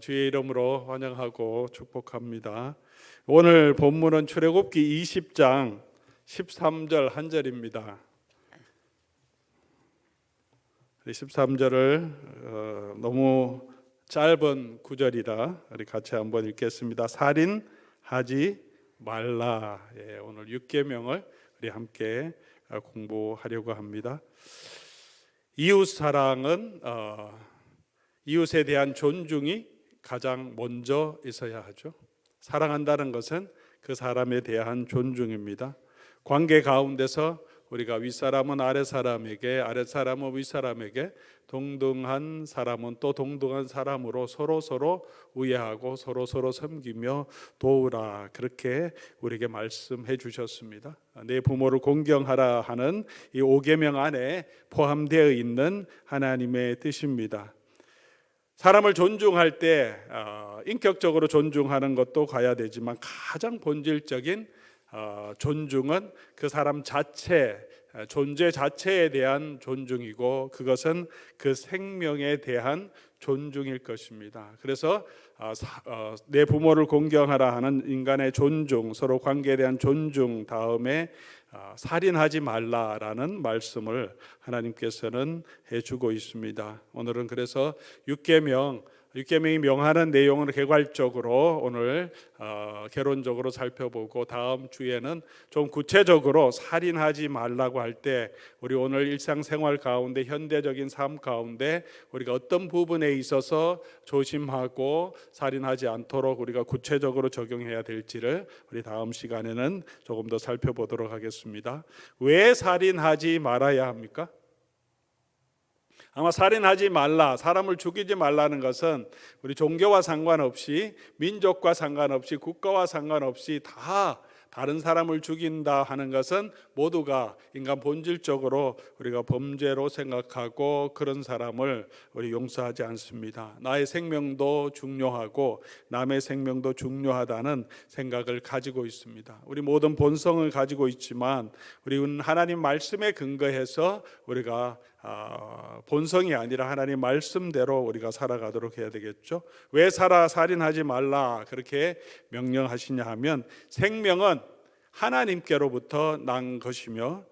주의 이름으로 환영하고 축복합니다. 오늘 본문은 출애굽기 20장 13절 한 절입니다. 13절을 너무 짧은 구절이라 우리 같이 한번 읽겠습니다. 살인하지 말라. 오늘 6계명을 우리 함께 공부하려고 합니다. 이웃 사랑은 이웃에 대한 존중이 가장 먼저 있어야 하죠. 사랑한다는 것은 그 사람에 대한 존중입니다. 관계 가운데서 우리가 윗사람은 아랫사람에게, 아랫사람은 윗사람에게, 동등한 사람은 또 동등한 사람으로 서로 우애하고 서로 섬기며 도우라, 그렇게 우리에게 말씀해 주셨습니다. 내 부모를 공경하라 하는 이 5계명 안에 포함되어 있는 하나님의 뜻입니다. 사람을 존중할 때 인격적으로 존중하는 것도 가야 되지만 가장 본질적인 존중은 그 사람 자체, 존재 자체에 대한 존중이고, 그것은 그 생명에 대한 존중일 것입니다. 그래서 내 부모를 공경하라 하는 인간의 존중, 서로 관계에 대한 존중 다음에 살인하지 말라라는 말씀을 하나님께서는 해주고 있습니다. 오늘은 그래서 6계명이 명하는 내용을 개괄적으로 오늘 개론적으로 살펴보고, 다음 주에는 좀 구체적으로 살인하지 말라고 할 때 우리 오늘 일상생활 가운데, 현대적인 삶 가운데 우리가 어떤 부분에 있어서 조심하고 살인하지 않도록 우리가 구체적으로 적용해야 될지를 우리 다음 시간에는 조금 더 살펴보도록 하겠습니다. 왜 살인하지 말아야 합니까? 아마 살인하지 말라, 사람을 죽이지 말라는 것은 우리 종교와 상관없이, 민족과 상관없이, 국가와 상관없이 다 다른 사람을 죽인다 하는 것은 모두가 인간 본질적으로 우리가 범죄로 생각하고, 그런 사람을 우리 용서하지 않습니다. 나의 생명도 중요하고 남의 생명도 중요하다는 생각을 가지고 있습니다. 우리 모든 본성을 가지고 있지만 우리는 하나님 말씀에 근거해서 우리가 본성이 아니라 하나님 말씀대로 우리가 살아가도록 해야 되겠죠. 왜 살인하지 말라 그렇게 명령하시냐 하면, 생명은 하나님께로부터 난 것이며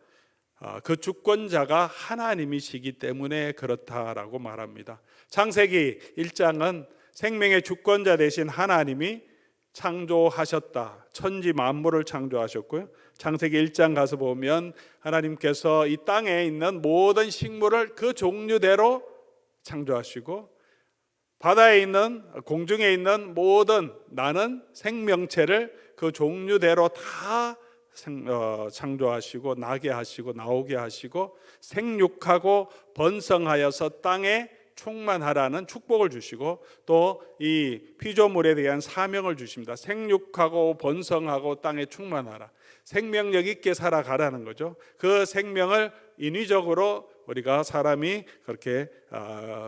그 주권자가 하나님이시기 때문에 그렇다라고 말합니다. 창세기 1장은 생명의 주권자 되신 하나님이 창조하셨다. 천지 만물을 창조하셨고요. 창세기 1장 가서 보면 하나님께서 이 땅에 있는 모든 식물을 그 종류대로 창조하시고, 바다에 있는, 공중에 있는 모든 나는 생명체를 그 종류대로 다 창조하시고, 나게 하시고 나오게 하시고, 생육하고 번성하여서 땅에 충만하라는 축복을 주시고, 또 이 피조물에 대한 사명을 주십니다. 생육하고 번성하고 땅에 충만하라, 생명력 있게 살아가라는 거죠. 그 생명을 인위적으로 우리가 사람이 그렇게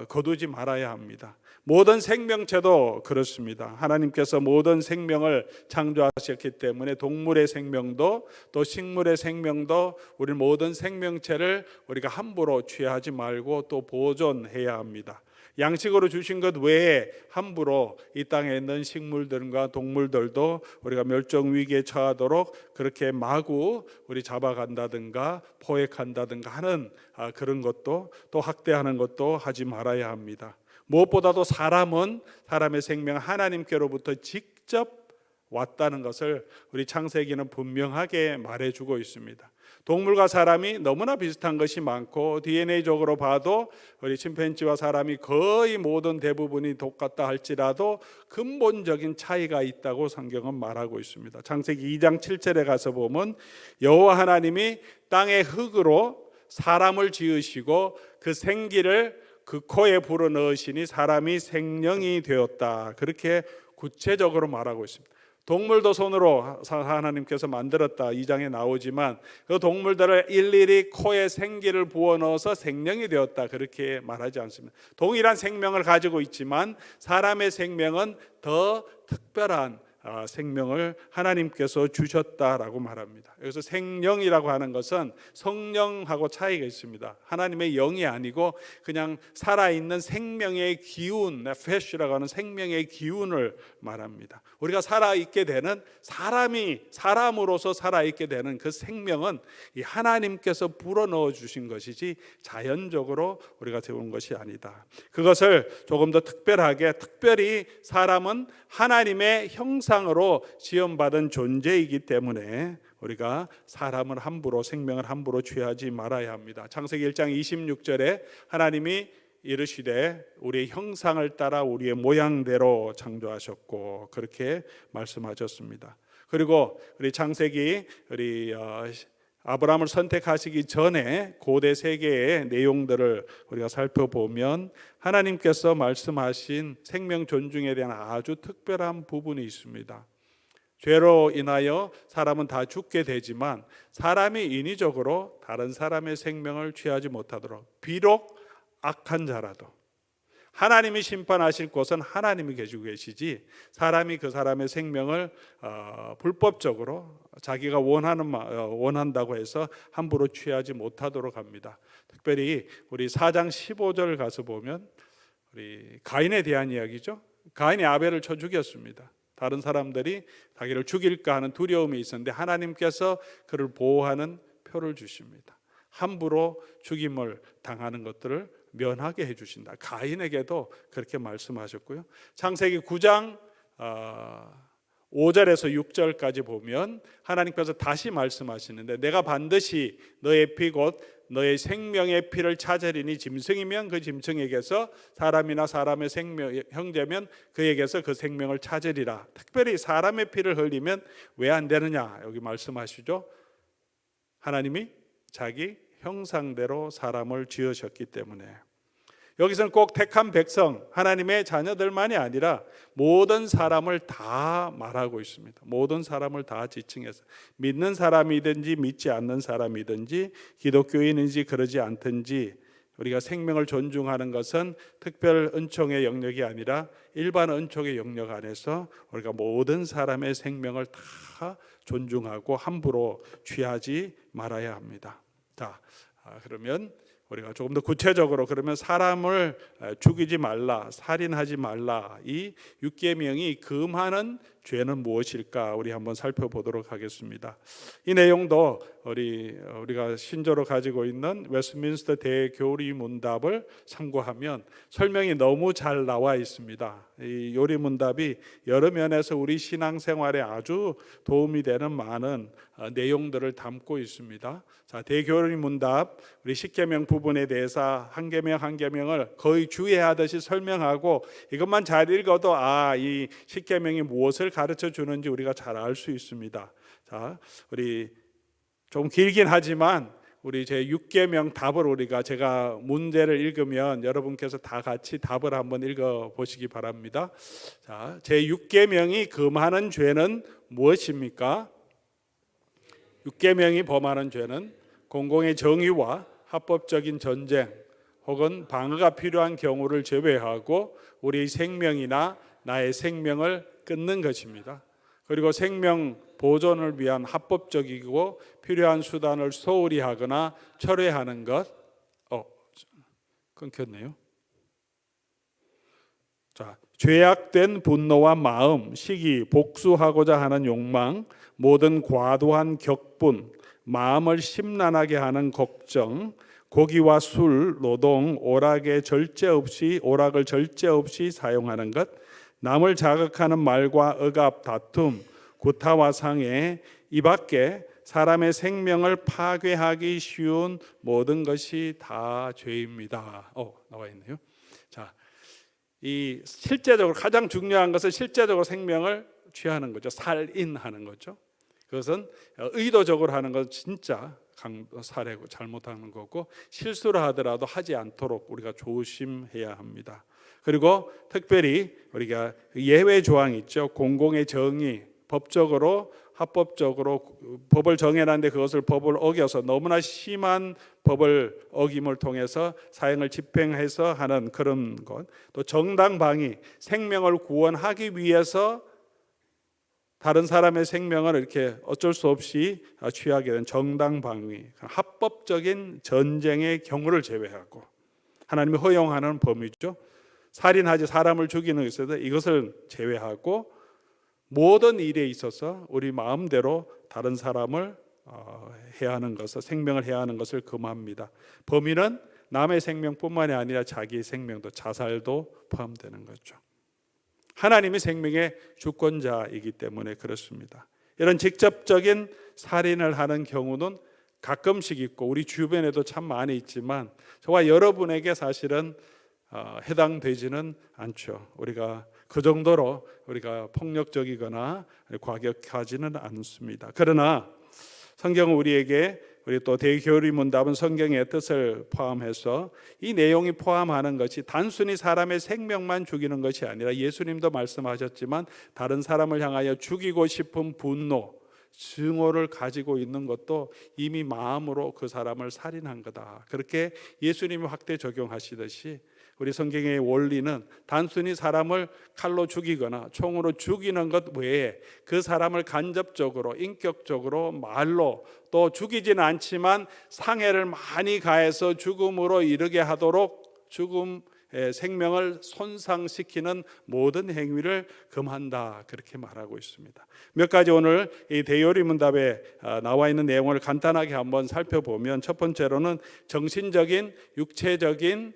거두지 말아야 합니다. 모든 생명체도 그렇습니다. 하나님께서 모든 생명을 창조하셨기 때문에 동물의 생명도 또 식물의 생명도, 우리 모든 생명체를 우리가 함부로 취하지 말고 또 보존해야 합니다. 양식으로 주신 것 외에 함부로 이 땅에 있는 식물들과 동물들도 우리가 멸종 위기에 처하도록 그렇게 마구 우리 잡아간다든가 포획한다든가 하는 그런 것도, 또 학대하는 것도 하지 말아야 합니다. 무엇보다도 사람은, 사람의 생명 하나님께로부터 직접 왔다는 것을 우리 창세기는 분명하게 말해주고 있습니다. 동물과 사람이 너무나 비슷한 것이 많고, DNA적으로 봐도 우리 침팬지와 사람이 거의 모든 대부분이 똑같다 할지라도 근본적인 차이가 있다고 성경은 말하고 있습니다. 창세기 2장 7절에 가서 보면 여호와 하나님이 땅의 흙으로 사람을 지으시고 그 생기를 그 코에 불어넣으시니 사람이 생령이 되었다, 그렇게 구체적으로 말하고 있습니다. 동물도 손으로 하나님께서 만들었다 2장에 나오지만, 그 동물들을 일일이 코에 생기를 부어넣어서 생명이 되었다 그렇게 말하지 않습니다. 동일한 생명을 가지고 있지만 사람의 생명은 더 특별한 생명을 하나님께서 주셨다라고 말합니다. 여기서 생령이라고 하는 것은 성령하고 차이가 있습니다. 하나님의 영이 아니고 그냥 살아있는 생명의 기운, 네페시라고 하는 생명의 기운을 말합니다. 우리가 살아있게 되는 사람으로서 살아있게 되는 그 생명은 이 하나님께서 불어넣어 주신 것이지 자연적으로 우리가 세운 것이 아니다. 그것을 조금 더 특별히 사람은 하나님의 형상으로 지음받은 존재이기 때문에 우리가 생명을 함부로 취하지 말아야 합니다. 창세기 1장 26절에 하나님이 이르시되 우리의 형상을 따라 우리의 모양대로 창조하셨고 그렇게 말씀하셨습니다. 그리고 우리 창세기 아브라함을 선택하시기 전에 고대 세계의 내용들을 우리가 살펴보면 하나님께서 말씀하신 생명 존중에 대한 아주 특별한 부분이 있습니다. 죄로 인하여 사람은 다 죽게 되지만 사람이 인위적으로 다른 사람의 생명을 취하지 못하도록 비록 악한 자라도 하나님이 심판하실 곳은 하나님이 계시고 계시지 사람이 그 사람의 생명을 불법적으로 자기가 원한다고 해서 함부로 취하지 못하도록 합니다. 특별히 우리 4장 15절 가서 보면 우리 가인에 대한 이야기죠. 가인이 아벨을 쳐 죽였습니다. 다른 사람들이 자기를 죽일까 하는 두려움이 있었는데 하나님께서 그를 보호하는 표를 주십니다. 함부로 죽임을 당하는 것들을 면하게 해주신다. 가인에게도 그렇게 말씀하셨고요. 창세기 9장 5절에서 6절까지 보면 하나님께서 다시 말씀하시는데 내가 반드시 너의 피 곧 너의 생명의 피를 찾으리니 짐승이면 그 짐승에게서 사람이나 사람의 형제면 그에게서 그 생명을 찾으리라. 특별히 사람의 피를 흘리면 왜 안 되느냐 여기 말씀하시죠. 하나님이 자기 형상대로 사람을 지으셨기 때문에 여기서는 꼭 택한 백성 하나님의 자녀들만이 아니라 모든 사람을 다 말하고 있습니다. 모든 사람을 다 지칭해서 믿는 사람이든지 믿지 않는 사람이든지 기독교인인지 그러지 않든지 우리가 생명을 존중하는 것은 특별 은총의 영역이 아니라 일반 은총의 영역 안에서 우리가 모든 사람의 생명을 다 존중하고 함부로 취하지 말아야 합니다. 자, 그러면 우리가 조금 더 구체적으로 그러면 사람을 죽이지 말라, 살인하지 말라 이 6계명이 금하는 죄는 무엇일까 우리 한번 살펴보도록 하겠습니다. 이 내용도 우리가 신조로 가지고 있는 웨스트민스터 대교리 문답을 참고하면 설명이 너무 잘 나와 있습니다. 이 요리 문답이 여러 면에서 우리 신앙생활에 아주 도움이 되는 많은 내용들을 담고 있습니다. 자, 대교리 문답 우리 10계명 부분에 대해서 한 계명 한 계명을 거의 주의하듯이 설명하고 이것만 잘 읽어도 이 10계명이 무엇을 가르쳐 주는지 우리가 잘 알 수 있습니다. 자, 우리 좀 길긴 하지만 우리 제 6계명 답을 제가 문제를 읽으면 여러분께서 다 같이 답을 한번 읽어 보시기 바랍니다. 자, 제 6계명이 금하는 죄는 무엇입니까? 6계명이 범하는 죄는 공공의 정의와 합법적인 전쟁 혹은 방어가 필요한 경우를 제외하고 우리의 생명이나 나의 생명을 끊는 것입니다. 그리고 생명 보존을 위한 합법적이고 필요한 수단을 소홀히 하거나 철회하는 것. 끊겼네요. 자, 죄악된 분노와 마음, 시기, 복수하고자 하는 욕망, 모든 과도한 격분, 마음을 심란하게 하는 걱정, 고기와 술, 노동, 오락을 절제 없이 사용하는 것, 남을 자극하는 말과 억압, 다툼, 구타와 상해, 이 밖에 사람의 생명을 파괴하기 쉬운 모든 것이 다 죄입니다. 나와 있네요. 자, 이 실제적으로 가장 중요한 것은 실제적으로 생명을 취하는 거죠. 살인하는 거죠. 그것은 의도적으로 하는 건 진짜 살해고 잘못하는 거고 실수를 하더라도 하지 않도록 우리가 조심해야 합니다. 그리고 특별히 우리가 예외 조항이 있죠. 공공의 정의, 법적으로 합법적으로 법을 정해놨는데 그것을 법을 어겨서 너무나 심한 법을 어김을 통해서 사형을 집행해서 하는 그런 것, 또 정당방위, 생명을 구원하기 위해서 다른 사람의 생명을 이렇게 어쩔 수 없이 취하게 된 정당방위, 합법적인 전쟁의 경우를 제외하고, 하나님이 허용하는 범위죠. 살인하지 사람을 죽이는 것에서 이것을 제외하고 모든 일에 있어서 우리 마음대로 다른 사람을 해야 하는 것을, 생명을 해야 하는 것을 금합니다. 범위는 남의 생명뿐만이 아니라 자기의 생명도, 자살도 포함되는 거죠. 하나님이 생명의 주권자이기 때문에 그렇습니다. 이런 직접적인 살인을 하는 경우는 가끔씩 있고 우리 주변에도 참 많이 있지만 저와 여러분에게 사실은 해당되지는 않죠. 우리가 그 정도로 우리가 폭력적이거나 과격하지는 않습니다. 그러나 성경은 우리에게, 우리 또 대교리 문답은 성경의 뜻을 포함해서 이 내용이 포함하는 것이 단순히 사람의 생명만 죽이는 것이 아니라, 예수님도 말씀하셨지만 다른 사람을 향하여 죽이고 싶은 분노, 증오를 가지고 있는 것도 이미 마음으로 그 사람을 살인한 거다. 그렇게 예수님이 확대 적용하시듯이 우리 성경의 원리는 단순히 사람을 칼로 죽이거나 총으로 죽이는 것 외에 그 사람을 간접적으로, 인격적으로, 말로 또 죽이지는 않지만 상해를 많이 가해서 죽음으로 이르게 하도록 생명을 손상시키는 모든 행위를 금한다, 그렇게 말하고 있습니다. 몇 가지 오늘 이 대요리 문답에 나와 있는 내용을 간단하게 한번 살펴보면, 첫 번째로는 정신적인, 육체적인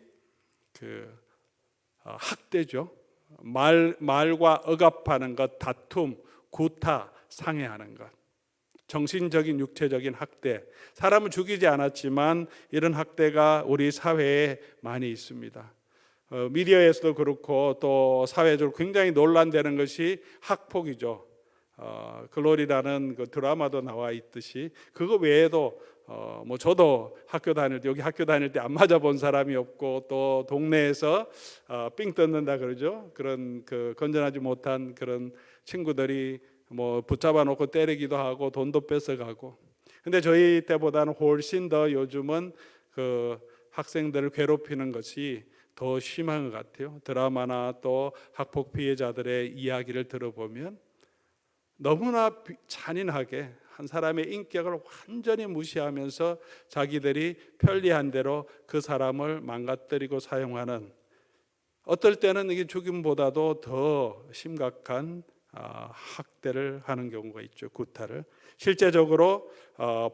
학대죠. 말과 억압하는 것, 다툼, 구타, 상해하는 것. 정신적인, 육체적인 학대. 사람을 죽이지 않았지만 이런 학대가 우리 사회에 많이 있습니다. 미디어에서도 그렇고 또 사회적으로 굉장히 논란되는 것이 학폭이죠. 글로리라는 그 드라마도 나와 있듯이, 그거 외에도 뭐 저도 여기 학교 다닐 때 안 맞아본 사람이 없고, 또 동네에서 삥 뜯는다 그러죠. 그런 건전하지 못한 그런 친구들이 뭐 붙잡아 놓고 때리기도 하고 돈도 뺏어가고. 근데 저희 때보다는 훨씬 더 요즘은 그 학생들을 괴롭히는 것이 더 심한 것 같아요. 드라마나 또 학폭 피해자들의 이야기를 들어보면 너무나 잔인하게 한 사람의 인격을 완전히 무시하면서 자기들이 편리한 대로 그 사람을 망가뜨리고 사용하는, 어떨 때는 이게 죽임보다도 더 심각한 학대를 하는 경우가 있죠. 구타를. 실제적으로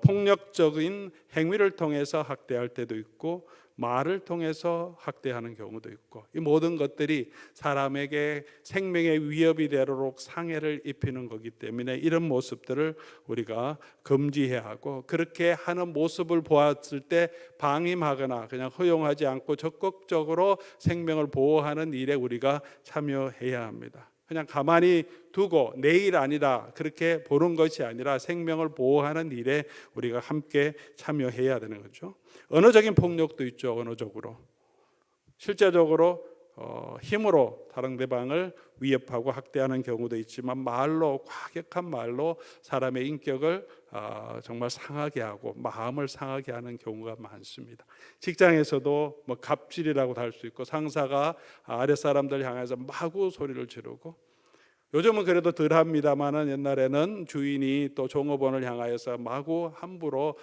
폭력적인 행위를 통해서 학대할 때도 있고, 말을 통해서 학대하는 경우도 있고, 이 모든 것들이 사람에게 생명의 위협이 되도록 상해를 입히는 거기 때문에 이런 모습들을 우리가 금지해야 하고, 그렇게 하는 모습을 보았을 때 방임하거나 그냥 허용하지 않고 적극적으로 생명을 보호하는 일에 우리가 참여해야 합니다. 그냥 가만히 두고 내일 아니라 그렇게 보는 것이 아니라 생명을 보호하는 일에 우리가 함께 참여해야 되는 거죠. 언어적인 폭력도 있죠. 언어적으로, 실제적으로 힘으로 상대방을 위협하고 학대하는 경우도 있지만, 말로, 과격한 말로 사람의 인격을 정말 상하게 하고 마음을 상하게 하는 경우가 많습니다. 직장에서도 뭐 갑질이라고 할 수 있고, 상사가 아랫사람들 향해서 마구 소리를 지르고, 요즘은 그래도 덜 합니다만은 옛날에는 주인이 또 종업원을 향하여서 마구 함부로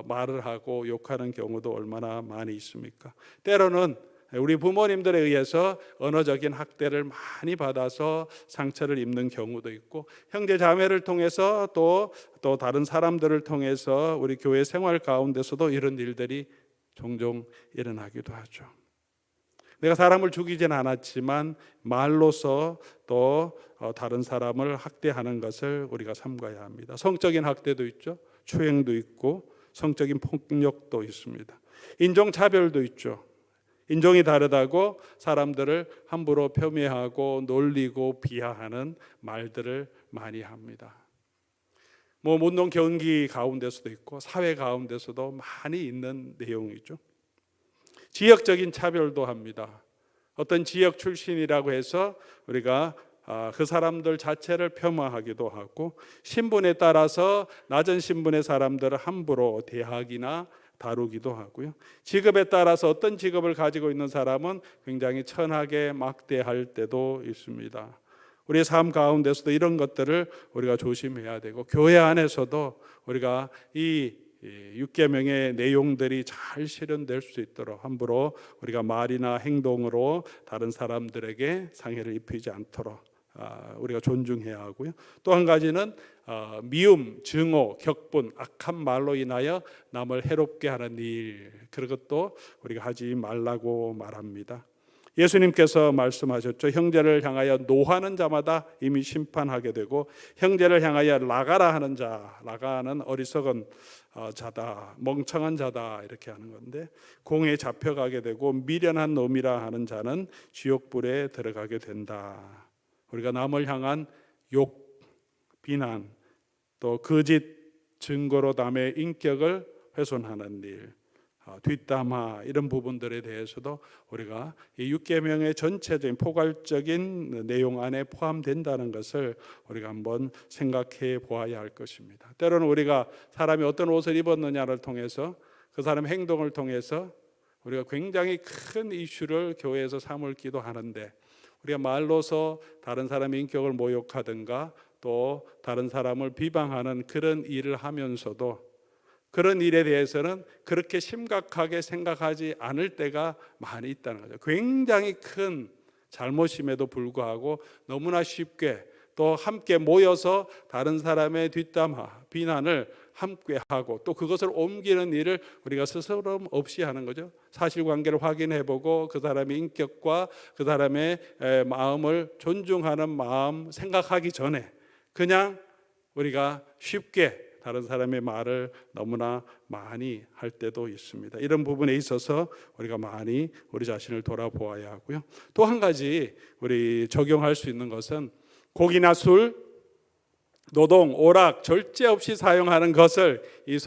말을 하고 욕하는 경우도 얼마나 많이 있습니까? 때로는 우리 부모님들에 의해서 언어적인 학대를 많이 받아서 상처를 입는 경우도 있고, 형제 자매를 통해서 또 다른 사람들을 통해서 우리 교회 생활 가운데서도 이런 일들이 종종 일어나기도 하죠. 내가 사람을 죽이진 않았지만 말로서 또 다른 사람을 학대하는 것을 우리가 삼가야 합니다. 성적인 학대도 있죠. 추행도 있고 성적인 폭력도 있습니다. 인종차별도 있죠. 인종이 다르다고 사람들을 함부로 폄훼하고 놀리고 비하하는 말들을 많이 합니다. 뭐 운동 경기 가운데서도 있고 사회 가운데서도 많이 있는 내용이죠. 지역적인 차별도 합니다. 어떤 지역 출신이라고 해서 우리가 그 사람들 자체를 폄하하기도 하고, 신분에 따라서 낮은 신분의 사람들을 함부로 대하기나 다루기도 하고요. 직업에 따라서 어떤 직업을 가지고 있는 사람은 굉장히 천하게 막대할 때도 있습니다. 우리의 삶 가운데서도 이런 것들을 우리가 조심해야 되고, 교회 안에서도 우리가 이 6계명의 내용들이 잘 실현될 수 있도록 함부로 우리가 말이나 행동으로 다른 사람들에게 상해를 입히지 않도록 우리가 존중해야 하고요. 또 한 가지는 미움, 증오, 격분, 악한 말로 인하여 남을 해롭게 하는 일, 그것도 우리가 하지 말라고 말합니다. 예수님께서 말씀하셨죠. 형제를 향하여 노하는 자마다 이미 심판하게 되고, 형제를 향하여 라가라 하는 자, 라가는 어리석은 자다, 멍청한 자다, 이렇게 하는 건데, 공에 잡혀가게 되고, 미련한 놈이라 하는 자는 지옥불에 들어가게 된다. 우리가 남을 향한 욕, 비난, 또 거짓 증거로 남의 인격을 훼손하는 일, 뒷담화, 이런 부분들에 대해서도 우리가 이 6계명의 전체적인 포괄적인 내용 안에 포함된다는 것을 우리가 한번 생각해 보아야 할 것입니다. 때로는 우리가 사람이 어떤 옷을 입었느냐를 통해서, 그 사람의 행동을 통해서 우리가 굉장히 큰 이슈를 교회에서 삼을기도 하는데, 우리가 말로서 다른 사람의 인격을 모욕하든가 또 다른 사람을 비방하는 그런 일을 하면서도 그런 일에 대해서는 그렇게 심각하게 생각하지 않을 때가 많이 있다는 거죠. 굉장히 큰 잘못임에도 불구하고 너무나 쉽게 또 함께 모여서 다른 사람의 뒷담화, 비난을 함께 하고 또 그것을 옮기는 일을 우리가 스스럼 없이 하는 거죠. 사실관계를 확인해보고 그 사람의 인격과 그 사람의 마음을 존중하는 마음 생각하기 전에 그냥 우리가 쉽게 다른 사람의 말을 너무나 많이 할 때도 있습니다. 이런 부분에 있어서 우리가 많이 우리 자신을 돌아보아야 하고요. 또 한 가지 우리 적용할 수 있는 것은 고기나 술, 노동, 오락 절제 없이 사용하는 것을 이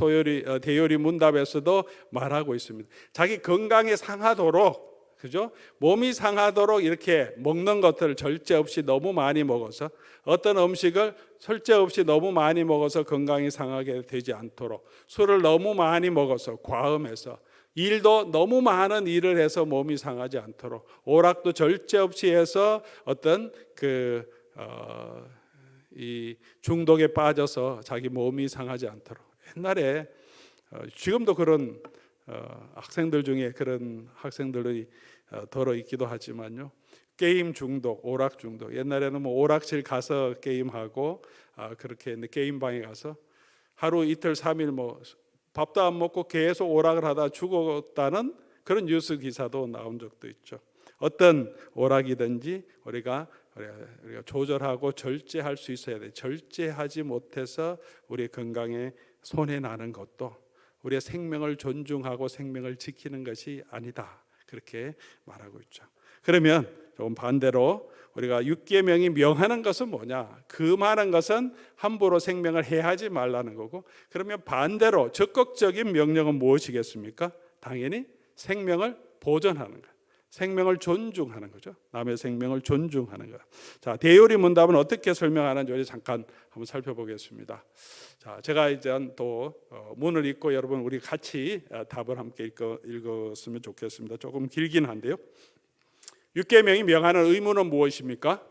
대요리 문답에서도 말하고 있습니다. 자기 건강에 상하도록, 그죠? 몸이 상하도록 이렇게 먹는 것들을 절제 없이 너무 많이 먹어서, 어떤 음식을 절제 없이 너무 많이 먹어서 건강이 상하게 되지 않도록, 술을 너무 많이 먹어서 과음해서, 일도 너무 많은 일을 해서 몸이 상하지 않도록, 오락도 절제 없이 해서 어떤 이 중독에 빠져서 자기 몸이 상하지 않도록. 옛날에 지금도 그런 학생들 중에 그런 학생들이 더러 있기도 하지만요, 게임 중독, 오락 중독. 옛날에는 뭐 오락실 가서 게임하고 그렇게 했는데, 게임방에 가서 하루 이틀 3일 뭐 밥도 안 먹고 계속 오락을 하다 죽었다는 그런 뉴스 기사도 나온 적도 있죠. 어떤 오락이든지 우리가 조절하고 절제할 수 있어야 돼. 절제하지 못해서 우리의 건강에 손해 나는 것도 우리의 생명을 존중하고 생명을 지키는 것이 아니다, 그렇게 말하고 있죠. 그러면 조금 반대로 우리가 6계명이 명하는 것은 뭐냐? 금하는 것은 함부로 생명을 해하지 말라는 거고, 그러면 반대로 적극적인 명령은 무엇이겠습니까? 당연히 생명을 보존하는 것, 생명을 존중하는 거죠. 남의 생명을 존중하는 것. 자, 대요리 문답은 어떻게 설명하는지 우리 잠깐 한번 살펴보겠습니다. 자, 제가 이제 또 문을 읽고 여러분 우리 같이 답을 함께 읽었으면 좋겠습니다. 조금 길긴 한데요. 6계명이 명하는 의무는 무엇입니까?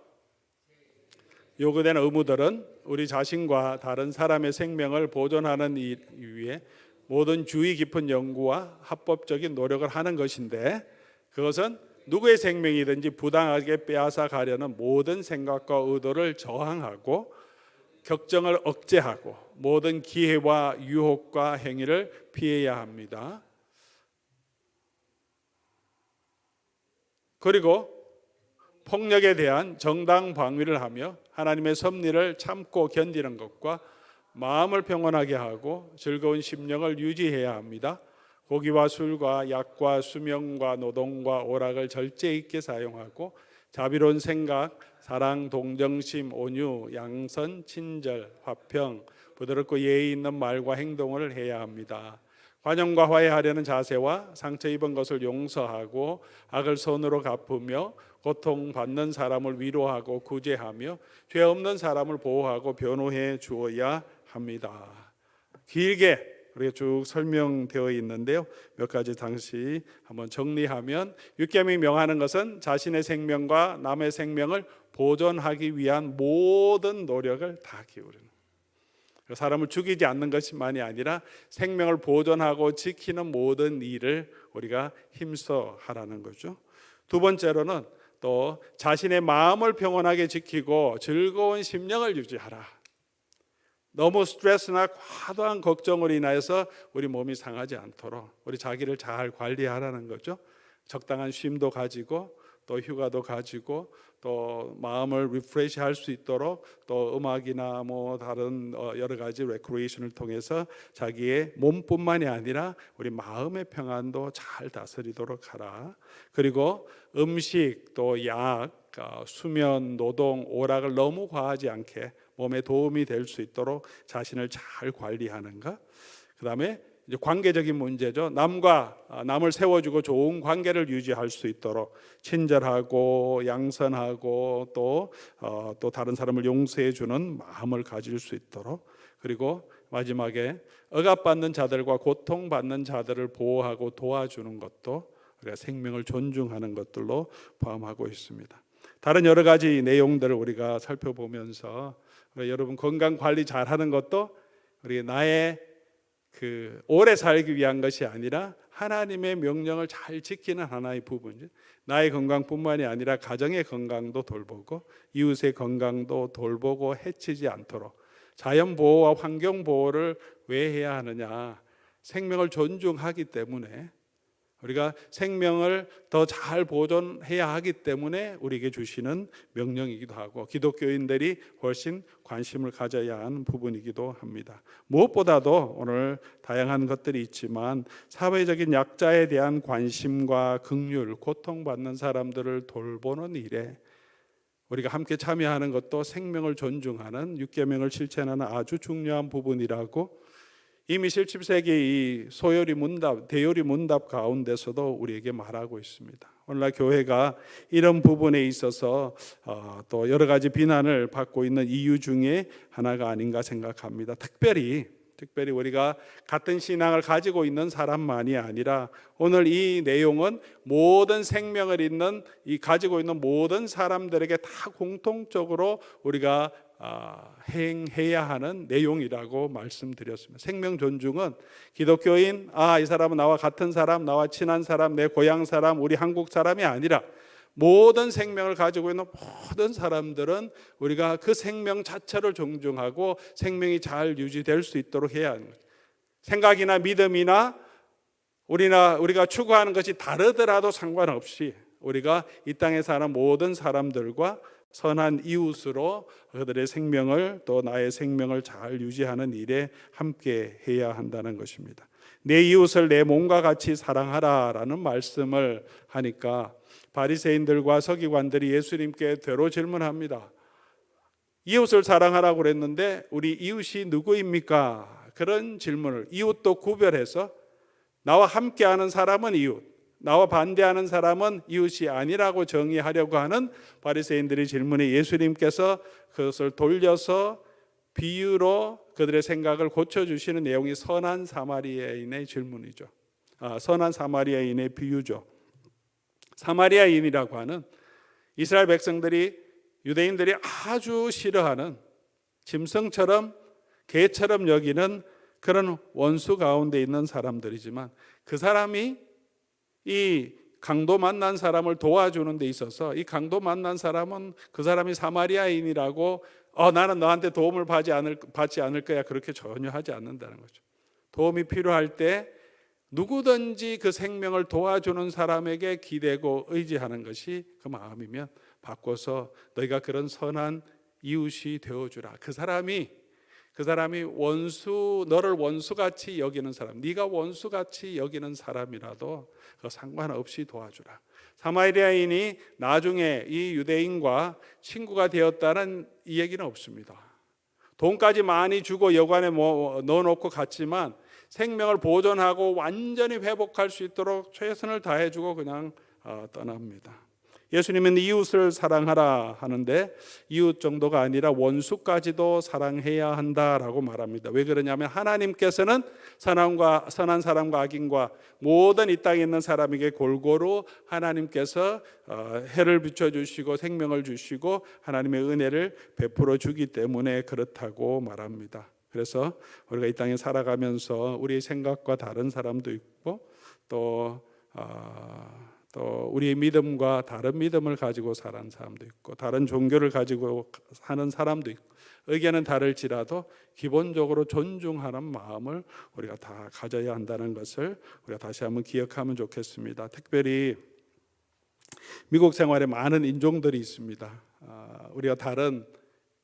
요구되는 의무들은 우리 자신과 다른 사람의 생명을 보존하는 일 위해 모든 주의 깊은 연구와 합법적인 노력을 하는 것인데, 그것은 누구의 생명이든지 부당하게 빼앗아 가려는 모든 생각과 의도를 저항하고 격정을 억제하고 모든 기회와 유혹과 행위를 피해야 합니다. 그리고 폭력에 대한 정당 방위를 하며 하나님의 섭리를 참고 견디는 것과 마음을 평온하게 하고 즐거운 심령을 유지해야 합니다. 고기와 술과 약과 수명과 노동과 오락을 절제 있게 사용하고 자비로운 생각, 사랑, 동정심, 온유, 양선, 친절, 화평, 부드럽고 예의 있는 말과 행동을 해야 합니다. 관용과 화해하려는 자세와 상처 입은 것을 용서하고 악을 선으로 갚으며 고통받는 사람을 위로하고 구제하며 죄 없는 사람을 보호하고 변호해 주어야 합니다. 길게 우리가 쭉 설명되어 있는데요. 몇 가지 당시 한번 정리하면 율법이 명하는 것은 자신의 생명과 남의 생명을 보존하기 위한 모든 노력을 다 기울이는, 사람을 죽이지 않는 것만이 아니라 생명을 보존하고 지키는 모든 일을 우리가 힘써 하라는 거죠. 두 번째로는 또 자신의 마음을 평온하게 지키고 즐거운 심령을 유지하라. 너무 스트레스나 과도한 걱정으로 인하여서 우리 몸이 상하지 않도록 우리 자기를 잘 관리하라는 거죠. 적당한 쉼도 가지고 또 휴가도 가지고 또 마음을 리프레시 할 수 있도록 또 음악이나 뭐 다른 여러 가지 레크레이션을 통해서 자기의 몸뿐만이 아니라 우리 마음의 평안도 잘 다스리도록 하라. 그리고 음식 또 약, 수면, 노동, 오락을 너무 과하지 않게 몸에 도움이 될 수 있도록 자신을 잘 관리하는가. 그 다음에 이제 관계적인 문제죠. 남을 세워주고 좋은 관계를 유지할 수 있도록 친절하고 양선하고 또 다른 사람을 용서해 주는 마음을 가질 수 있도록, 그리고 마지막에 억압받는 자들과 고통받는 자들을 보호하고 도와주는 것도 우리가 생명을 존중하는 것들로 포함하고 있습니다. 다른 여러 가지 내용들을 우리가 살펴보면서 여러분 건강 관리 잘하는 것도 우리 나의 오래 살기 위한 것이 아니라 하나님의 명령을 잘 지키는 하나의 부분이죠. 나의 건강뿐만이 아니라 가정의 건강도 돌보고 이웃의 건강도 돌보고 해치지 않도록 자연 보호와 환경 보호를 왜 해야 하느냐? 생명을 존중하기 때문에, 우리가 생명을 더 잘 보존해야 하기 때문에 우리에게 주시는 명령이기도 하고 기독교인들이 훨씬 관심을 가져야 하는 부분이기도 합니다. 무엇보다도 오늘 다양한 것들이 있지만 사회적인 약자에 대한 관심과 긍휼, 고통받는 사람들을 돌보는 일에 우리가 함께 참여하는 것도 생명을 존중하는 육계명을 실천하는 아주 중요한 부분이라고 이미 17세기 이 대요리 문답 가운데서도 우리에게 말하고 있습니다. 오늘날 교회가 이런 부분에 있어서 또 여러 가지 비난을 받고 있는 이유 중에 하나가 아닌가 생각합니다. 특별히 우리가 같은 신앙을 가지고 있는 사람만이 아니라 오늘 이 내용은 모든 생명을 있는 가지고 있는 모든 사람들에게 다 공통적으로 우리가 행해야 하는 내용이라고 말씀드렸습니다. 생명 존중은 기독교인, 이 사람은 나와 같은 사람, 나와 친한 사람, 내 고향 사람, 우리 한국 사람이 아니라 모든 생명을 가지고 있는 모든 사람들은 우리가 그 생명 자체를 존중하고 생명이 잘 유지될 수 있도록 해야 하는 거죠. 생각이나 믿음이나 우리가 추구하는 것이 다르더라도 상관없이 우리가 이 땅에 사는 모든 사람들과 선한 이웃으로 그들의 생명을 또 나의 생명을 잘 유지하는 일에 함께 해야 한다는 것입니다. 내 이웃을 내 몸과 같이 사랑하라라는 말씀을 하니까 바리새인들과 서기관들이 예수님께 되로 질문합니다. 이웃을 사랑하라고 그랬는데 우리 이웃이 누구입니까? 그런 질문을, 이웃도 구별해서 나와 함께하는 사람은 이웃, 나와 반대하는 사람은 이웃이 아니라고 정의하려고 하는 바리새인들의 질문에 예수님께서 그것을 돌려서 비유로 그들의 생각을 고쳐주시는 내용이 선한 사마리아인의 질문이죠. 선한 사마리아인의 비유죠. 사마리아인이라고 하는 이스라엘 백성들이, 유대인들이 아주 싫어하는, 짐승처럼 개처럼 여기는 그런 원수 가운데 있는 사람들이지만, 그 사람이 이 강도 만난 사람을 도와주는 데 있어서 이 강도 만난 사람은 그 사람이 사마리아인이라고 나는 너한테 도움을 받지 않을 거야, 그렇게 전혀 하지 않는다는 거죠. 도움이 필요할 때 누구든지 그 생명을 도와주는 사람에게 기대고 의지하는 것이 그 마음이면 바꿔서 너희가 그런 선한 이웃이 되어주라. 그 사람이 너를 원수같이 여기는 사람, 네가 원수같이 여기는 사람이라도 그 상관없이 도와주라. 사마리아인이 나중에 이 유대인과 친구가 되었다는 이 얘기는 없습니다. 돈까지 많이 주고 여관에 넣어놓고 갔지만 생명을 보존하고 완전히 회복할 수 있도록 최선을 다해주고 그냥 떠납니다. 예수님은 이웃을 사랑하라 하는데 이웃 정도가 아니라 원수까지도 사랑해야 한다라고 말합니다. 왜 그러냐면 하나님께서는 선한 사람과 악인과 모든 이 땅에 있는 사람에게 골고루 하나님께서 해를 비춰주시고 생명을 주시고 하나님의 은혜를 베풀어 주기 때문에 그렇다고 말합니다. 그래서 우리가 이 땅에 살아가면서 우리의 생각과 다른 사람도 있고 또 우리의 믿음과 다른 믿음을 가지고 사는 사람도 있고 다른 종교를 가지고 사는 사람도 있고 의견은 다를지라도 기본적으로 존중하는 마음을 우리가 다 가져야 한다는 것을 우리가 다시 한번 기억하면 좋겠습니다. 특별히 미국 생활에 많은 인종들이 있습니다. 우리가 다른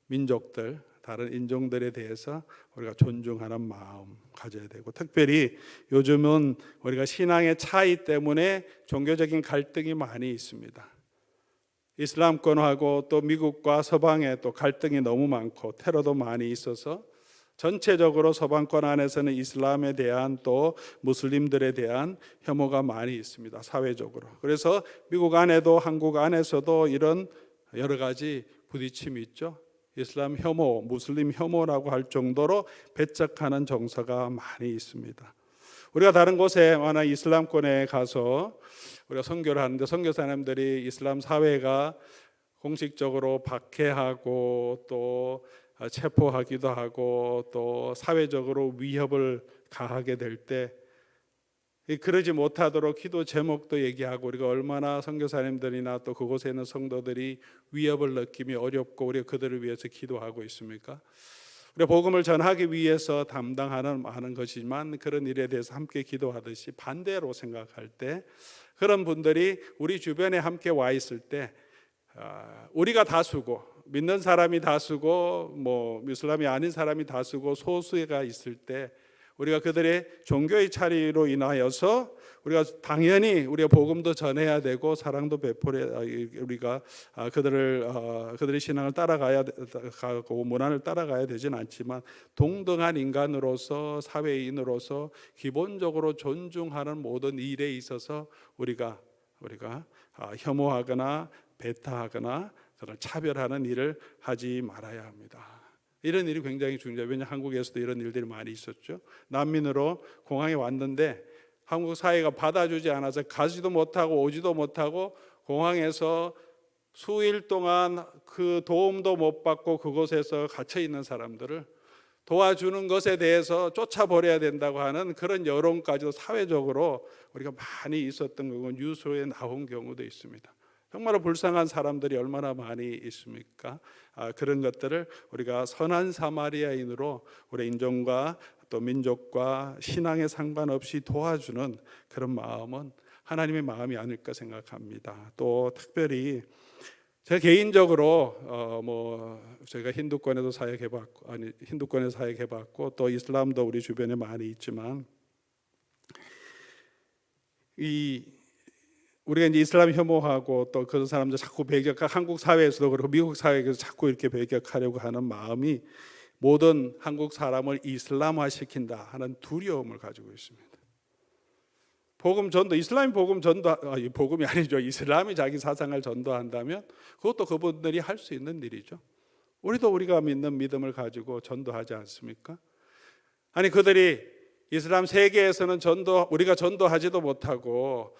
민족들, 다른 인종들에 대해서 우리가 존중하는 마음 가져야 되고, 특별히 요즘은 우리가 신앙의 차이 때문에 종교적인 갈등이 많이 있습니다. 이슬람권하고 또 미국과 서방에 또 갈등이 너무 많고 테러도 많이 있어서 전체적으로 서방권 안에서는 이슬람에 대한 또 무슬림들에 대한 혐오가 많이 있습니다. 사회적으로. 그래서 미국 안에도 한국 안에서도 이런 여러 가지 부딪힘이 있죠. 이슬람 혐오, 무슬림 혐오라고 할 정도로 배척하는 정서가 많이 있습니다. 우리가 다른 곳에 만약 이슬람권에 가서 우리가 선교를 하는데 선교사님들이 이슬람 사회가 공식적으로 박해하고 또 체포하기도 하고 또 사회적으로 위협을 가하게 될 때 그러지 못하도록 기도 제목도 얘기하고 우리가 얼마나 선교사님들이나 또 그곳에 있는 성도들이 위협을 느끼며 어렵고 우리가 그들을 위해서 기도하고 있습니까? 우리가 복음을 전하기 위해서 담당하는 많은 것이지만 그런 일에 대해서 함께 기도하듯이 반대로 생각할 때 그런 분들이 우리 주변에 함께 와 있을 때 우리가 다수고 믿는 사람이 다수고 뭐 이슬람이 아닌 사람이 다수고 소수가 있을 때 우리가 그들의 종교의 차이로 인하여서 우리가 당연히 우리가 복음도 전해야 되고 사랑도 베풀어야 우리가 그들의 신앙을 따라가야 가고 문화를 따라가야 되진 않지만 동등한 인간으로서 사회인으로서 기본적으로 존중하는 모든 일에 있어서 우리가 혐오하거나 배타하거나 그런 차별하는 일을 하지 말아야 합니다. 이런 일이 굉장히 중요해요. 왜냐하면 한국에서도 이런 일들이 많이 있었죠. 난민으로 공항에 왔는데 한국 사회가 받아주지 않아서 가지도 못하고 오지도 못하고 공항에서 수일 동안 그 도움도 못 받고 그곳에서 갇혀 있는 사람들을 도와주는 것에 대해서 쫓아버려야 된다고 하는 그런 여론까지도 사회적으로 우리가 많이 있었던 거고 뉴스에 나온 경우도 있습니다. 정말 불쌍한 사람들이 얼마나 많이 있습니까? 그런 것들을 우리가 선한 사마리아인으로 우리 인종과 또 민족과 신앙에 상관없이 도와주는 그런 마음은 하나님의 마음이 아닐까 생각합니다. 또 특별히 제가 개인적으로 저희가 힌두권에서 사역해봤고 또 이슬람도 우리 주변에 많이 있지만 우리가 이제 이슬람 혐오하고 또 그런 사람들 자꾸 한국 사회에서도 그렇고 미국 사회에서 자꾸 이렇게 배격하려고 하는 마음이 모든 한국 사람을 이슬람화 시킨다 하는 두려움을 가지고 있습니다. 복음 전도, 이슬람이 복음 전도, 복음이 아니죠. 이슬람이 자기 사상을 전도한다면 그것도 그분들이 할 수 있는 일이죠. 우리도 우리가 믿는 믿음을 가지고 전도하지 않습니까? 아니 그들이 이슬람 세계에서는 우리가 전도하지도 못하고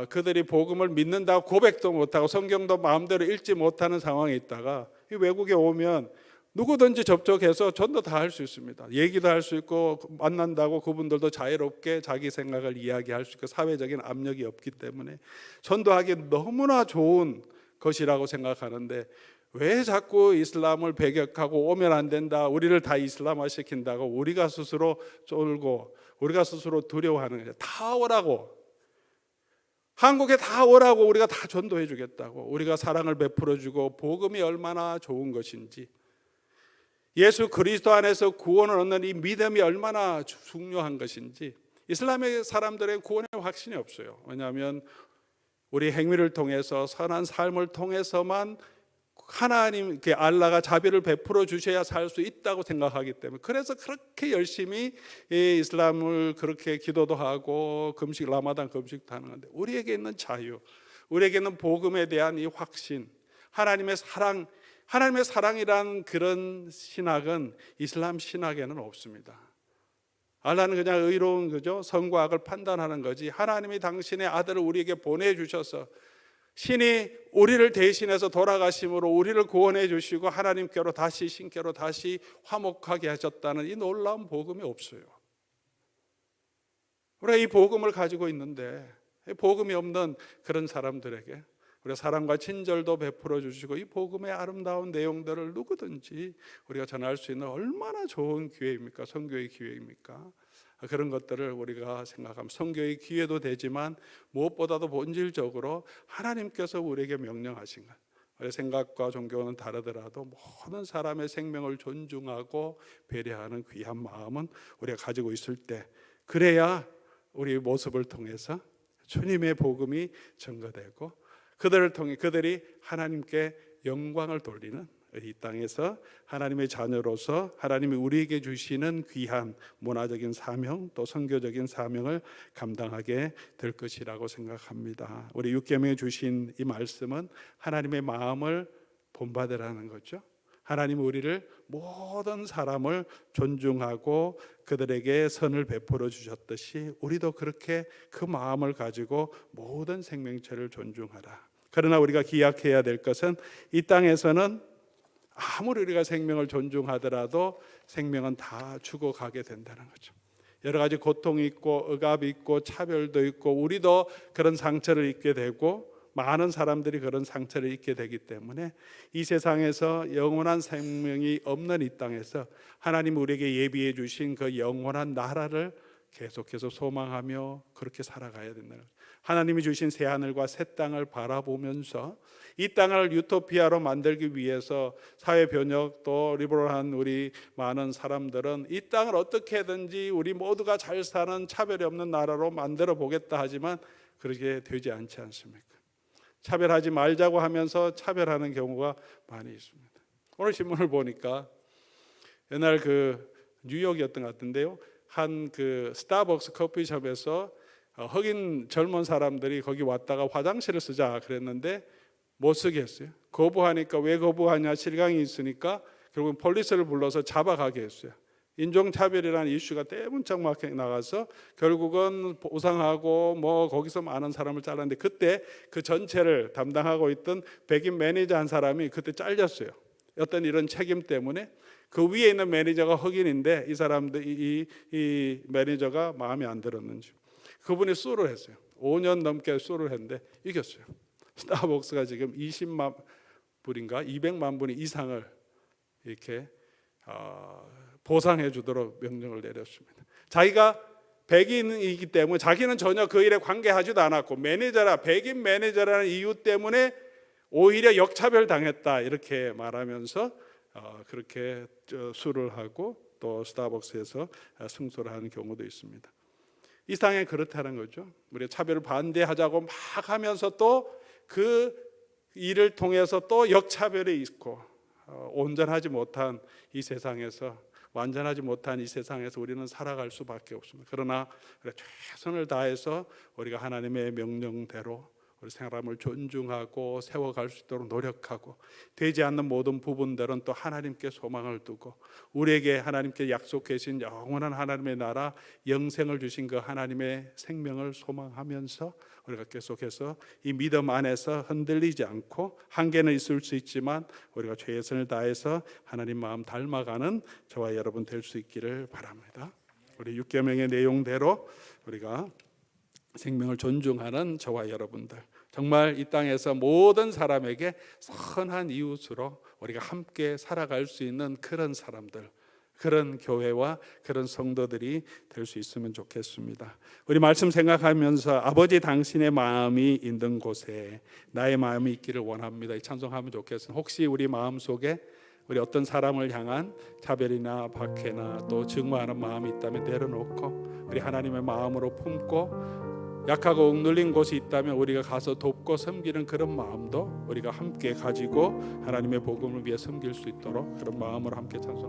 그들이 복음을 믿는다고 고백도 못하고 성경도 마음대로 읽지 못하는 상황에 있다가 외국에 오면 누구든지 접촉해서 전도 다 할 수 있습니다. 얘기도 할 수 있고 만난다고 그분들도 자유롭게 자기 생각을 이야기할 수 있고 사회적인 압력이 없기 때문에 전도하기 너무나 좋은 것이라고 생각하는데 왜 자꾸 이슬람을 배격하고 오면 안 된다, 우리를 다 이슬람화 시킨다고 우리가 스스로 쫄고 우리가 스스로 두려워하는 거죠. 다 오라고, 한국에 다 오라고, 우리가 다 전도해 주겠다고, 우리가 사랑을 베풀어 주고 복음이 얼마나 좋은 것인지, 예수 그리스도 안에서 구원을 얻는 이 믿음이 얼마나 중요한 것인지. 이슬람의 사람들의 구원의 확신이 없어요. 왜냐하면 우리 행위를 통해서 선한 삶을 통해서만 하나님, 알라가 자비를 베풀어 주셔야 살 수 있다고 생각하기 때문에, 그래서 그렇게 열심히 이슬람을 그렇게 기도도 하고 라마단 금식도 하는 건데, 우리에게 있는 자유, 우리에게는 복음에 대한 이 확신, 하나님의 사랑이란 그런 신학은 이슬람 신학에는 없습니다. 알라는 그냥 의로운 거죠. 선과 악을 판단하는 거지. 하나님이 당신의 아들을 우리에게 보내주셔서 신이 우리를 대신해서 돌아가심으로 우리를 구원해 주시고 하나님께로 다시 신께로 다시 화목하게 하셨다는 이 놀라운 복음이 없어요. 우리가 이 복음을 가지고 있는데 복음이 없는 그런 사람들에게 우리가 사랑과 친절도 베풀어 주시고 이 복음의 아름다운 내용들을 누구든지 우리가 전할 수 있는 얼마나 좋은 기회입니까? 선교의 기회입니까? 그런 것들을 우리가 생각하면 선교의 기회도 되지만 무엇보다도 본질적으로 하나님께서 우리에게 명령하신 것, 우리의 생각과 종교는 다르더라도 모든 사람의 생명을 존중하고 배려하는 귀한 마음은 우리가 가지고 있을 때, 그래야 우리 모습을 통해서 주님의 복음이 증거되고 그들을 통해 그들이 하나님께 영광을 돌리는 이 땅에서 하나님의 자녀로서 하나님이 우리에게 주시는 귀한 문화적인 사명, 또 선교적인 사명을 감당하게 될 것이라고 생각합니다. 우리 육계명에 주신 이 말씀은 하나님의 마음을 본받으라는 거죠. 하나님은 우리를 모든 사람을 존중하고 그들에게 선을 베풀어 주셨듯이 우리도 그렇게 그 마음을 가지고 모든 생명체를 존중하라. 그러나 우리가 기약해야 될 것은 이 땅에서는 아무리 우리가 생명을 존중하더라도 생명은 다 죽어가게 된다는 거죠. 여러 가지 고통이 있고 억압이 있고 차별도 있고 우리도 그런 상처를 입게 되고 많은 사람들이 그런 상처를 입게 되기 때문에 이 세상에서 영원한 생명이 없는 이 땅에서 하나님 우리에게 예비해 주신 그 영원한 나라를 계속해서 소망하며 그렇게 살아가야 된다는 거죠. 하나님이 주신 새 하늘과 새 땅을 바라보면서 이 땅을 유토피아로 만들기 위해서 사회 변혁 또 리버럴한 우리 많은 사람들은 이 땅을 어떻게든지 우리 모두가 잘 사는 차별이 없는 나라로 만들어 보겠다 하지만 그렇게 되지 않지 않습니까? 차별하지 말자고 하면서 차별하는 경우가 많이 있습니다. 오늘 신문을 보니까 옛날 그 뉴욕이었던 것 같은데요. 한 그 스타벅스 커피숍에서 흑인 젊은 사람들이 거기 왔다가 화장실을 쓰자 그랬는데 못 쓰게 했어요. 거부하니까 왜 거부하냐 실강이 있으니까 결국은 폴리스를 불러서 잡아가게 했어요. 인종차별이라는 이슈가 대문짝맞게 나가서 결국은 보상하고 뭐 거기서 많은 사람을 잘랐는데 그때 그 전체를 담당하고 있던 백인 매니저 한 사람이 그때 잘렸어요. 어떤 이런 책임 때문에 그 위에 있는 매니저가 흑인인데 이 사람들 이 매니저가 마음에 안 들었는지 그분이 수를 했어요. 5년 넘게 수를 했는데 이겼어요. 스타벅스가 지금 20만 불인가 200만 불 이상을 이렇게 보상해 주도록 명령을 내렸습니다. 자기가 백인이기 때문에 자기는 전혀 그 일에 관계하지도 않았고 백인 매니저라는 이유 때문에 오히려 역차별 당했다 이렇게 말하면서 그렇게 수를 하고 또 스타벅스에서 승소를 하는 경우도 있습니다. 이 세상에 그렇다는 거죠. 우리가 차별을 반대하자고 막 하면서 또 그 일을 통해서 또 역차별이 있고 온전하지 못한 이 세상에서 완전하지 못한 이 세상에서 우리는 살아갈 수밖에 없습니다. 그러나 최선을 다해서 우리가 하나님의 명령대로 우리 사람을 존중하고 세워갈 수 있도록 노력하고 되지 않는 모든 부분들은 또 하나님께 소망을 두고 우리에게 하나님께 약속해 주신 영원한 하나님의 나라 영생을 주신 그 하나님의 생명을 소망하면서 우리가 계속해서 이 믿음 안에서 흔들리지 않고 한계는 있을 수 있지만 우리가 최선을 다해서 하나님 마음 닮아가는 저와 여러분 될 수 있기를 바랍니다. 우리 육계명의 내용대로 우리가 생명을 존중하는 저와 여러분들 정말 이 땅에서 모든 사람에게 선한 이웃으로 우리가 함께 살아갈 수 있는 그런 사람들, 그런 교회와 그런 성도들이 될 수 있으면 좋겠습니다. 우리 말씀 생각하면서 아버지 당신의 마음이 있는 곳에 나의 마음이 있기를 원합니다. 이 찬송하면 좋겠습니다. 혹시 우리 마음속에 우리 어떤 사람을 향한 차별이나 박해나 또 증오하는 마음이 있다면 내려놓고 우리 하나님의 마음으로 품고 약하고 억눌린 곳이 있다면 우리가 가서 돕고 섬기는 그런 마음도 우리가 함께 가지고 하나님의 복음을 위해 섬길 수 있도록 그런 마음으로 함께 찬송합니다.